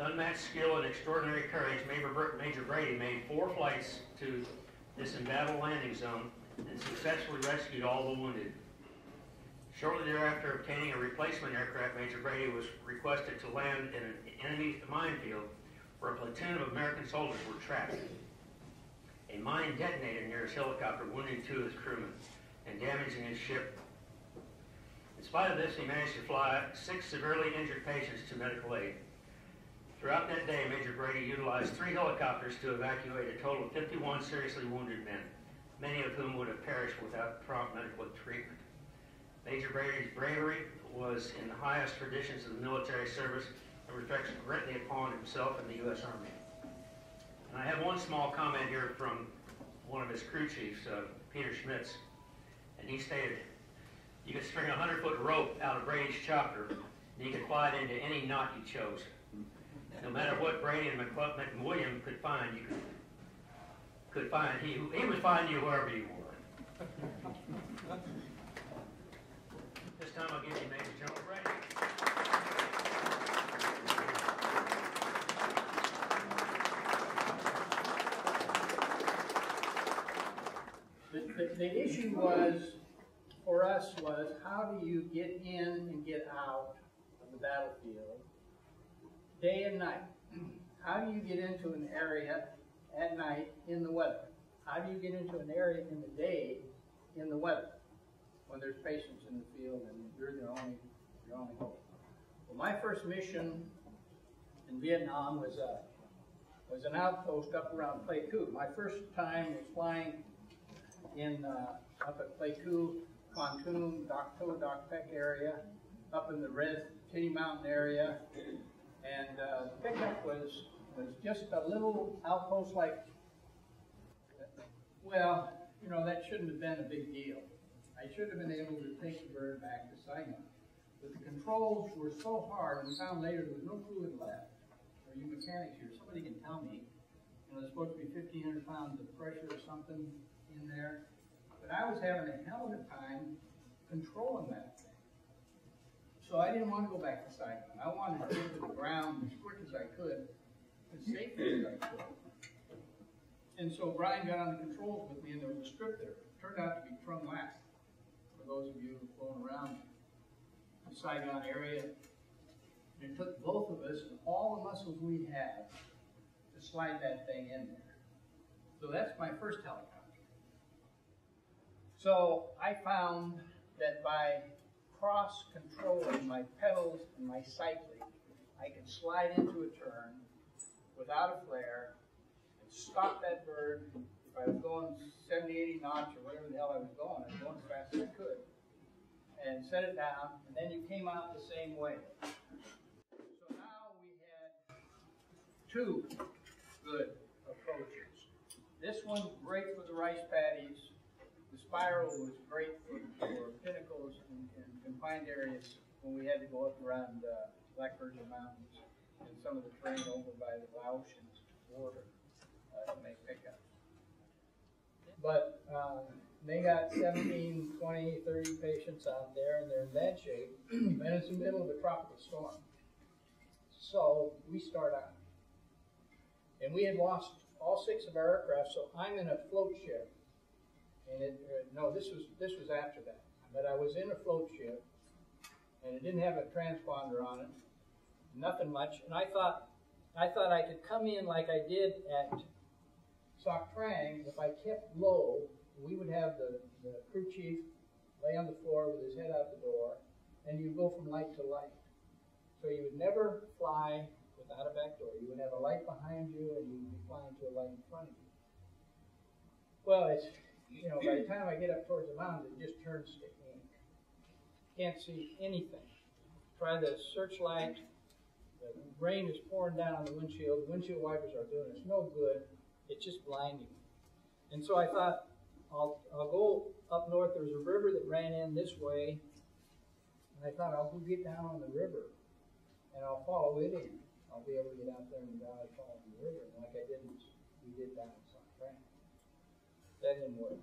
unmatched skill and extraordinary courage, Major Brady made 4 flights to this embattled landing zone and successfully rescued all the wounded. Shortly thereafter, obtaining a replacement aircraft, Major Brady was requested to land in an enemy minefield where a platoon of American soldiers were trapped. A mine detonated near his helicopter, wounding 2 of his crewmen and damaging his ship. In spite of this, he managed to fly 6 severely injured patients to medical aid. Throughout that day, Major Brady utilized 3 helicopters to evacuate a total of 51 seriously wounded men, many of whom would have perished without prompt medical treatment. Major Brady's bravery was in the highest traditions of the military service and reflects greatly upon himself and the U.S. Army. And I have one small comment here from one of his crew chiefs, Peter Schmitz, and he stated, "You could string a 100-foot rope out of Brady's chopper, and you could fly it into any knot you chose. No matter what Brady and McWilliam could find, you could find. He would find you wherever you were." This time I'll give you Major General Brady. The issue was, for us, was how do you get in and get out of the battlefield day and night? How do you get into an area at night in the weather? How do you get into an area in the day in the weather when there's patients in the field and you're your only hope? Well, my first mission in Vietnam was an outpost up around Pleiku. My first time was flying in up at Pleiku, Pontoon, Dak To, Dak Pek area, up in the Red Titty Mountain area, and the pickup was just a little outpost like, well, you know, that shouldn't have been a big deal. I should have been able to take the bird back to Saigon. But the controls were so hard, and we found later there was no fluid left. Are you mechanics here? Somebody can tell me. You know, there's supposed to be 1,500 pounds of pressure or something in there. But I was having a hell of a time controlling that thing. So I didn't want to go back to Saigon. I wanted to get to the ground as quick as I could, as safely as I could. And so Brian got on the controls with me, and there was a strip there. It turned out to be Trung Lac, for those of you who've flown around the Saigon area. And it took both of us and all the muscles we had to slide that thing in there. So that's my first helicopter. So I found that by cross-controlling my pedals and my cycling, I could slide into a turn without a flare and stop that bird. If I was going 70, 80 knots or whatever the hell I was going as fast as I could, and set it down, and then you came out the same way. So now we had 2 good approaches. This one's great for the rice paddies. The spiral was great for pinnacles and confined areas when we had to go up around Black Virgin Mountains and some of the terrain over by the Laotian border to make pickups. But they got 17, 20, 30 patients out there, and they're in bad shape, and it's in the middle of a tropical storm. So we start out. And we had lost all 6 of our aircraft, so I'm in a float ship. And this was after that. But I was in a float ship, and it didn't have a transponder on it, nothing much. And I thought I could come in like I did at Soc Trang. If I kept low, we would have the crew chief lay on the floor with his head out the door, and you'd go from light to light. So you would never fly without a back door. You would have a light behind you, and you'd be flying to a light in front of you. Well, it's, you know, by the time I get up towards the mountains, it just turns to ink. Can't see anything. Try the searchlight. The rain is pouring down on the windshield. The windshield wipers are doing us no good. It's just blinding. And so I thought, I'll go up north. There was a river that ran in this way. And I thought, I'll go get down on the river, and I'll follow it in. I'll be able to get out there and follow the river, like we did down in Soc Trang. That didn't work.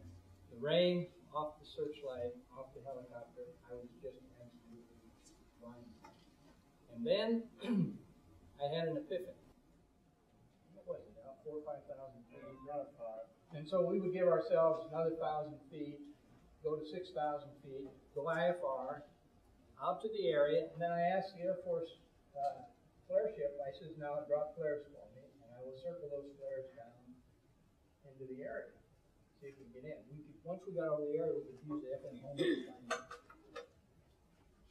The rain, off the searchlight, off the helicopter, I was just absolutely blind. And then I had an epiphany. What was it, about 4,000 or 5,000 feet? And so we would give ourselves another 1,000 feet, go to 6,000 feet, go IFR, out to the area, and then I asked the Air Force flare ship, I says, now drop flares for me, and I will circle those flares down into the area, see if we can get in. Once we got over the area, we could use the FM home to find it.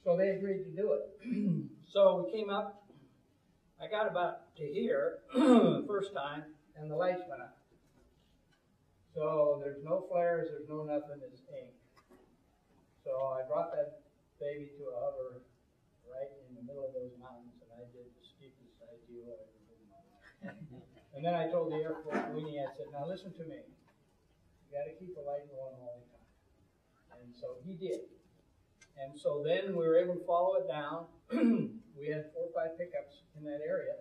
So they agreed to do it. So we came up, I got about to here the first time, and the lights went out. So there's no flares, there's no nothing, it's ink. So I brought that baby to a hover right in the middle of those mountains, and I did the steepest idea I ever did in my life. And then I told the Air Force weenie, I said, now listen to me. You got to keep the light going all the time. And so he did. And so then we were able to follow it down. We had 4 or 5 pickups in that area.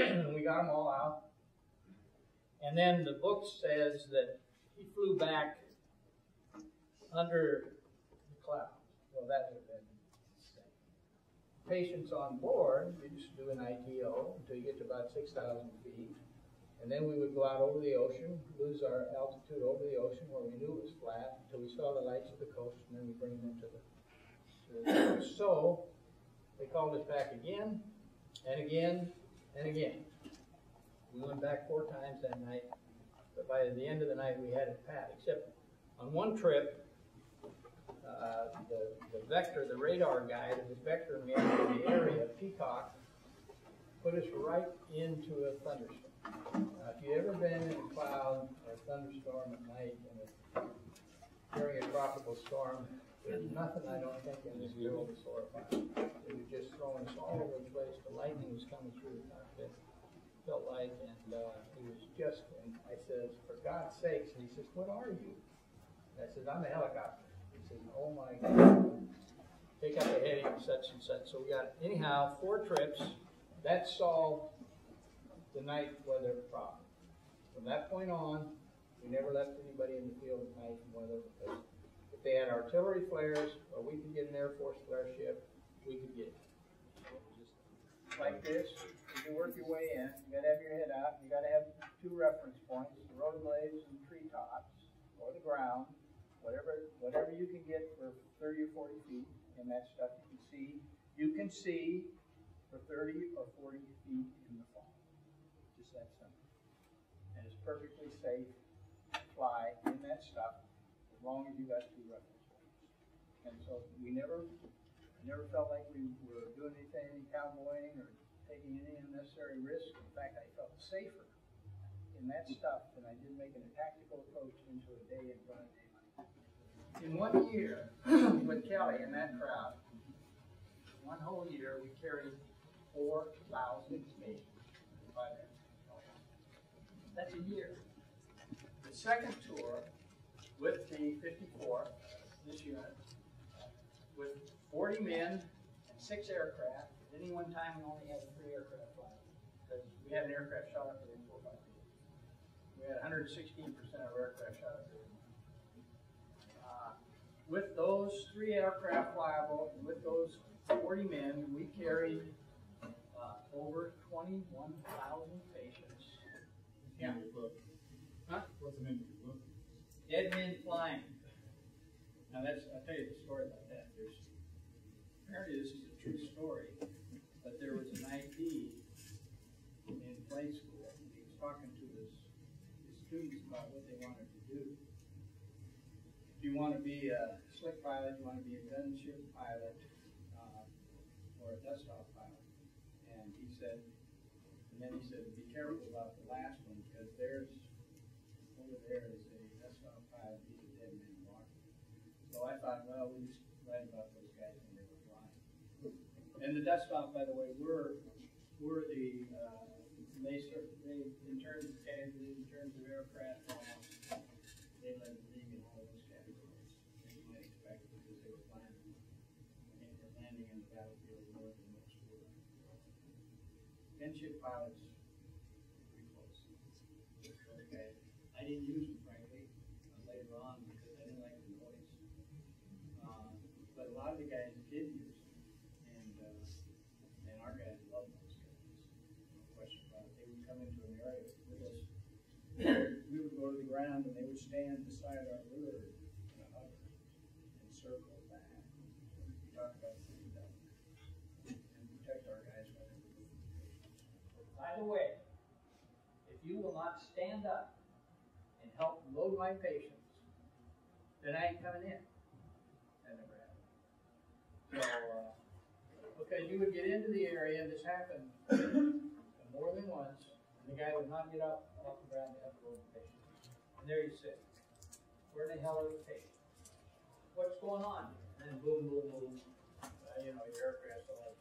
And we got them all out. And then the book says that he flew back under the clouds. Well, that would have been insane. Patients on board, we used to do an ITO until you get to about 6,000 feet. And then we would go out over the ocean, lose our altitude over the ocean where we knew it was flat until we saw the lights of the coast, and then we bring them to the coast. So they called us back again and again and again. We went back 4 times that night, but by the end of the night we had it pat, except on one trip, the vector, the radar guy that was vectoring me out of the area, Peacock, put us right into a thunderstorm. Now, if you've ever been in a cloud or a thunderstorm at night during a tropical storm, there's nothing I don't think in this world is horrifying. It was just throwing us all over the place. The lightning was coming through the cockpit, felt like, and it was just, and I says, for God's sakes, and he says, what are you? And I said, I'm a helicopter. He says, oh my God, take up a heading of such and such. So we got, anyhow, 4 trips. That solved the night weather problem. From that point on, we never left anybody in the field at night in weather because if they had artillery flares or we could get an Air Force flare ship, we could get it. So just like this, as you work your way in, you got to have your head out. You got to have 2 reference points: the road blades and treetops, or the ground, whatever you can get for 30 or 40 feet, and that stuff you can see for 30 or 40 feet in the fall. Just that simple. And it's perfectly safe to fly in that stuff as long as you got 2 reference points. And so I never felt like we were doing anything cowboying or taking any unnecessary risk. In fact, I felt safer in that stuff than I did making a tactical approach into a day in front of daylight. In 1 year, with Kelly and that crowd, 1 whole year, we carried 4,000 patients by then. That's a year. The second tour with the 54, this unit, with 40 men and 6 aircraft. At any one time, we only had 3 aircraft flying because we had an aircraft shot up there in 4 or 5 days. We had 116% of our aircraft shot up there. With those 3 aircraft flyable and with those 40 men, we carried over 21,000 patients. Yeah. Huh? What's the name of your book? Dead Men Flying. Now I'll tell you the story about that. Apparently this is a true story, but there was an ID in flight school. He was talking to his students about what they wanted to do. Do you want to be a slick pilot? Do you want to be a gunship pilot? Or a dust off pilot? And then he said, be careful about the last one because over there is a dust off pilot. He's a dead man walking. So I thought, well, we'll just write about those guys when they were flying. And the dust off, by the way, were the they in terms of casualties, in terms of aircraft loss, they led the league in all those categories, as you might expect, because they were landing in the battlefield more than most were. Gunship pilots, pretty close. Okay. I didn't use them, frankly, later on because I didn't like the noise. But a lot of the guys did use them, and our guys loved those guys. ground, and they would stand beside our lure in a hover and circle back. Talk about freedom and protect our guys when they're moving. By the way, if you will not stand up and help load my patients, then I ain't coming in. That never happened. So, because you would get into the area, and this happened more than once, and the guy would not get up off the ground to help load the patient. And there you sit. Where the hell are the patients? What's going on? And then boom, boom, boom. You know, your aircraft's all